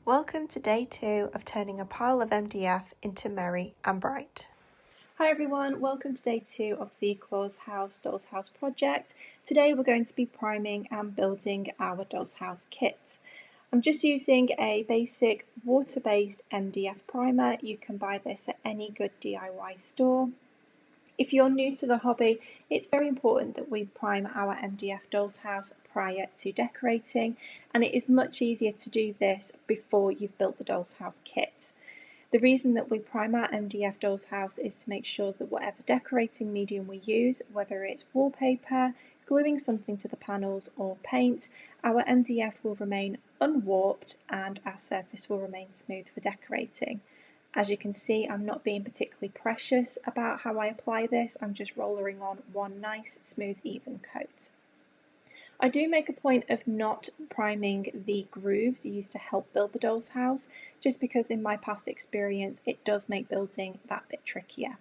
Welcome to day 2 of turning a pile of MDF into merry and bright. Hi everyone, welcome to day 2 of the Claushaus Doll's House project. Today we're going to be priming and building our Dolls House kit. I'm just using a basic water-based MDF primer. You can buy this at any good DIY store. If you're new to the hobby, it's very important that we prime our MDF doll's house prior to decorating, and it is much easier to do this before you've built the doll's house kit. The reason that we prime our MDF doll's house is to make sure that whatever decorating medium we use, whether it's wallpaper, gluing something to the panels or paint, our MDF will remain unwarped and our surface will remain smooth for decorating. As you can see, I'm not being particularly precious about how I apply this, I'm just rollering on one nice, smooth, even coat. I do make a point of not priming the grooves used to help build the doll's house, just because in my past experience it does make building that bit trickier.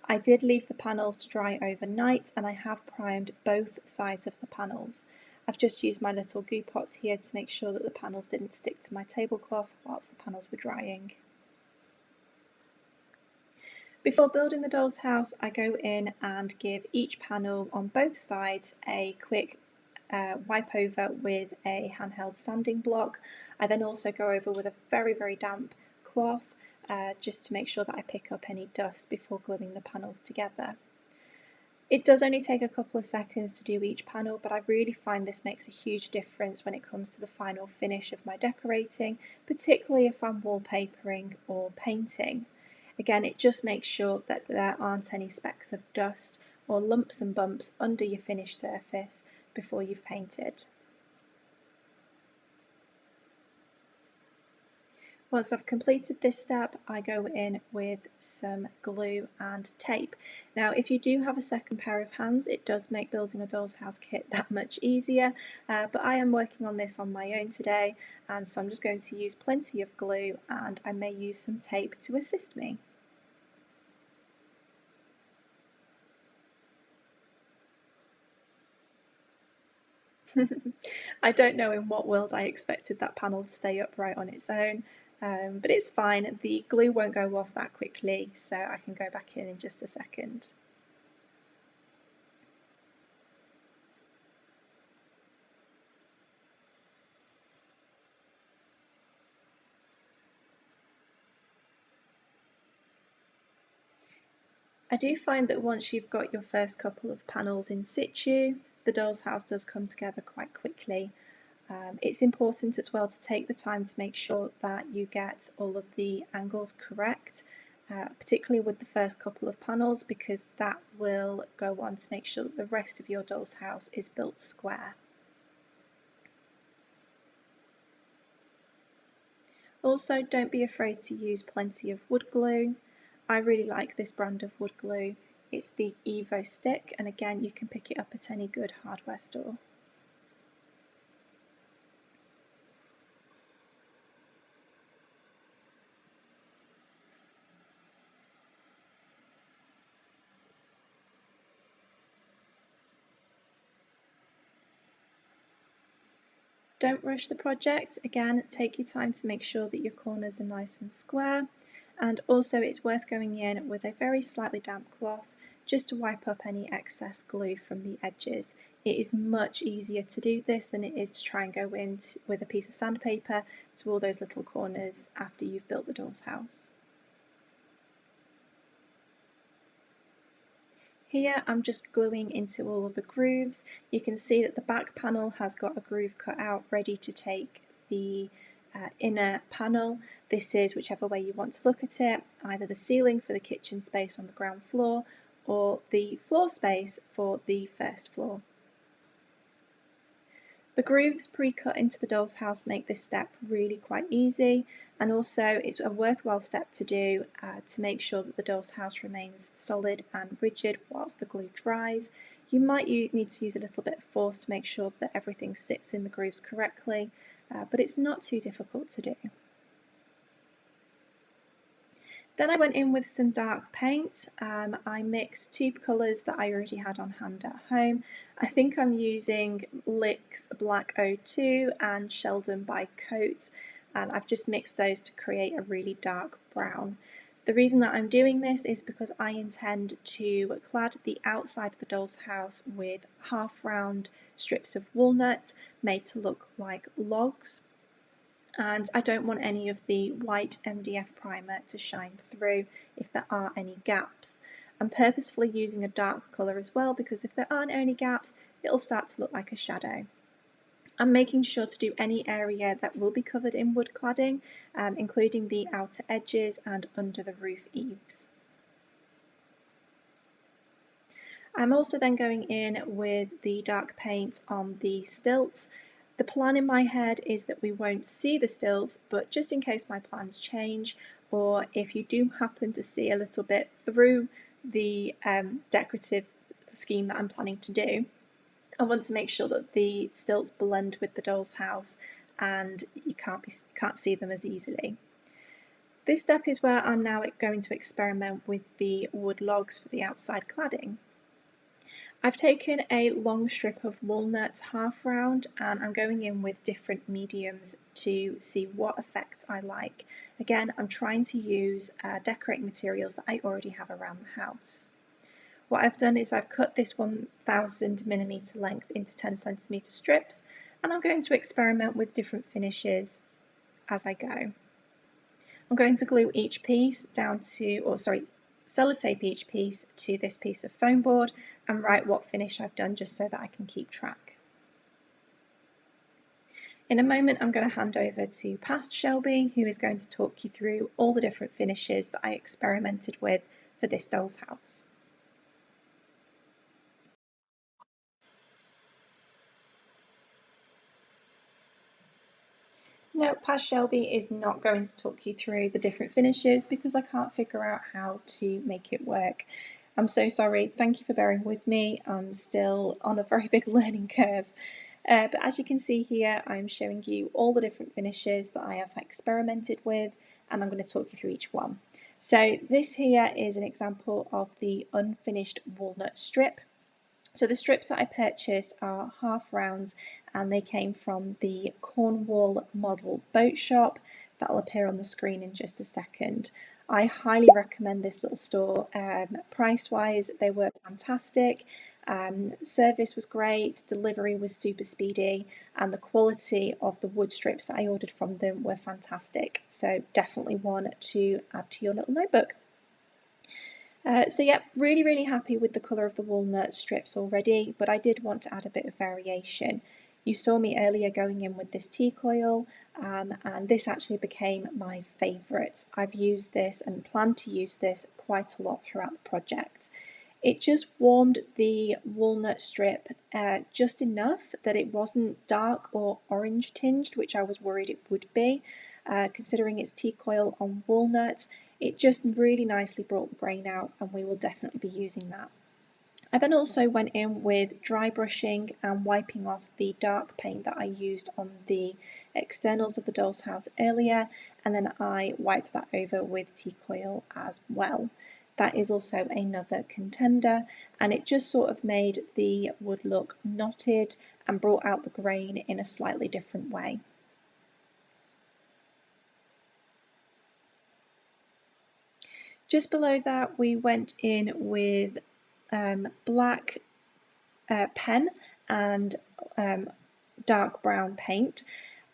I did leave the panels to dry overnight and I have primed both sides of the panels. I've just used my little goo pots here to make sure that the panels didn't stick to my tablecloth whilst the panels were drying. Before building the doll's house, I go in and give each panel on both sides a quick wipe over with a handheld sanding block. I then also go over with a very damp cloth just to make sure that I pick up any dust before gluing the panels together. It does only take a couple of seconds to do each panel, but I really find this makes a huge difference when it comes to the final finish of my decorating, particularly if I'm wallpapering or painting. Again, it just makes sure that there aren't any specks of dust or lumps and bumps under your finished surface before you've painted. Once I've completed this step, I go in with some glue and tape. Now, if you do have a second pair of hands, it does make building a doll's house kit that much easier, but I am working on this on my own today, and so I'm just going to use plenty of glue, and I may use some tape to assist me. I don't know in what world I expected that panel to stay upright on its own, but it's fine. The glue won't go off that quickly, so I can go back in just a second. I do find that once you've got your first couple of panels in situ, the doll's house does come together quite quickly. It's important as well to take the time to make sure that you get all of the angles correct, particularly with the first couple of panels, because that will go on to make sure that the rest of your doll's house is built square. Also, don't be afraid to use plenty of wood glue. I really like this brand of wood glue. It's the Evo stick, and again you can pick it up at any good hardware store. Don't rush the project. Again, take your time to make sure that your corners are nice and square, and also it's worth going in with a very slightly damp cloth just to wipe up any excess glue from the edges. It is much easier to do this than it is to try and go in with a piece of sandpaper to all those little corners after you've built the doll's house. Here I'm just gluing into all of the grooves. You can see that the back panel has got a groove cut out ready to take the inner panel. This is, whichever way you want to look at it, either the ceiling for the kitchen space on the ground floor or the floor space for the first floor. The grooves pre-cut into the doll's house make this step really quite easy, and also it's a worthwhile step to do to make sure that the doll's house remains solid and rigid whilst the glue dries. You might need to use a little bit of force to make sure that everything sits in the grooves correctly, but it's not too difficult to do. Then I went in with some dark paint. I mixed two colours that I already had on hand at home. I think I'm using Lick's Black 02 and Sheldon by Coat. and I've just mixed those to create a really dark brown. The reason that I'm doing this is because I intend to clad the outside of the doll's house with half round strips of walnut made to look like logs, and I don't want any of the white MDF primer to shine through if there are any gaps. I'm purposefully using a dark colour as well, because if there aren't any gaps, it'll start to look like a shadow. I'm making sure to do any area that will be covered in wood cladding, including the outer edges and under the roof eaves. I'm also then going in with the dark paint on the stilts. The plan in my head is that we won't see the stilts, but just in case my plans change, or if you do happen to see a little bit through the decorative scheme that I'm planning to do, I want to make sure that the stilts blend with the doll's house and you can't see them as easily. This step is where I'm now going to experiment with the wood logs for the outside cladding. I've taken a long strip of walnut half round and I'm going in with different mediums to see what effects I like. Again, I'm trying to use decorating materials that I already have around the house. What I've done is I've cut this 1000mm length into 10cm strips, and I'm going to experiment with different finishes as I go. I'm going to glue each piece down to, sellotape each piece to this piece of foam board and write what finish I've done just so that I can keep track. In a moment I'm going to hand over to past Shelby, who is going to talk you through all the different finishes that I experimented with for this doll's house. No, past Shelby is not going to talk you through the different finishes because I can't figure out how to make it work. I'm so sorry, thank you for bearing with me, I'm still on a very big learning curve. But as you can see here, I'm showing you all the different finishes that I have experimented with, and I'm going to talk you through each one. So this here is an example of the unfinished walnut strip. So the strips that I purchased are half rounds and they came from the Cornwall Model Boat Shop. That'll appear on the screen in just a second. I highly recommend this little store. Price wise, they were fantastic. Service was great, delivery was super speedy, and the quality of the wood strips that I ordered from them were fantastic. So definitely one to add to your little notebook. So yeah, really happy with the colour of the walnut strips already, but I did want to add a bit of variation. You saw me earlier going in with this teak oil, and this actually became my favourite. I've used this and plan to use this quite a lot throughout the project. It just warmed the walnut strip just enough that it wasn't dark or orange tinged, which I was worried it would be, considering it's teak oil on walnut. It just really nicely brought the grain out, and we will definitely be using that. I then also went in with dry brushing and wiping off the dark paint that I used on the externals of the doll's house earlier, and then I wiped that over with teak oil as well. That is also another contender, and it just sort of made the wood look knotted and brought out the grain in a slightly different way. Just below that, we went in with black pen and dark brown paint.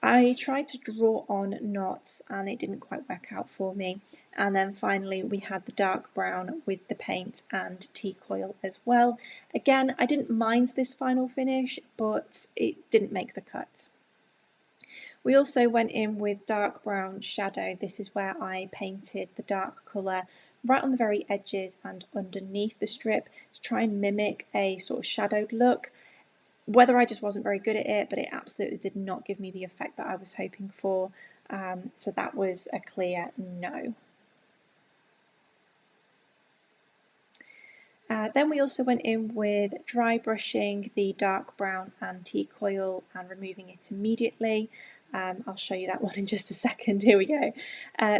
I tried to draw on knots and it didn't quite work out for me. And then finally we had the dark brown with the paint and teak oil as well. Again, I didn't mind this final finish, but it didn't make the cut. We also went in with dark brown shadow. This is where I painted the dark colour right on the very edges and underneath the strip to try and mimic a sort of shadowed look. Whether I just wasn't very good at it, but it absolutely did not give me the effect that I was hoping for. So that was a clear no. Then we also went in with dry brushing the dark brown and teak oil and removing it immediately. I'll show you that one in just a second. Here we go.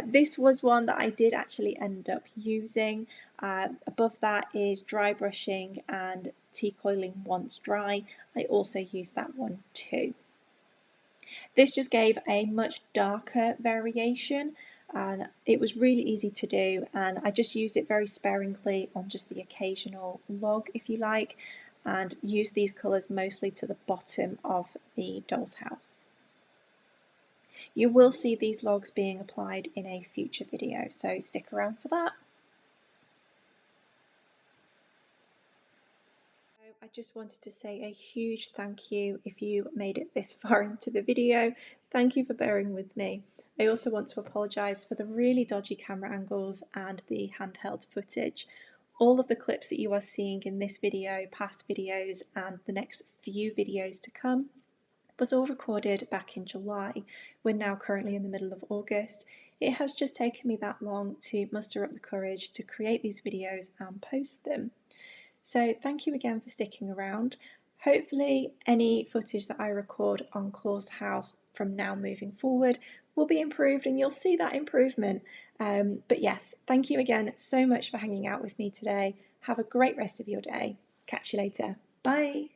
This was one that I did actually end up using. Above that is dry brushing and teak oiling once dry. I also used that one too. This just gave a much darker variation, and it was really easy to do, and I just used it very sparingly on just the occasional log, if you like, and used these colours mostly to the bottom of the doll's house. You will see these logs being applied in a future video, so stick around for that. I just wanted to say a huge thank you if you made it this far into the video. Thank you for bearing with me. I also want to apologise for the really dodgy camera angles and the handheld footage. All of the clips that you are seeing in this video, past videos and the next few videos to come was all recorded back in July. We're now currently in the middle of August. It has just taken me that long to muster up the courage to create these videos and post them. So thank you again for sticking around. Hopefully any footage that I record on Claushaus House from now moving forward will be improved and you'll see that improvement. But yes, thank you again so much for hanging out with me today. Have a great rest of your day. Catch you later. Bye.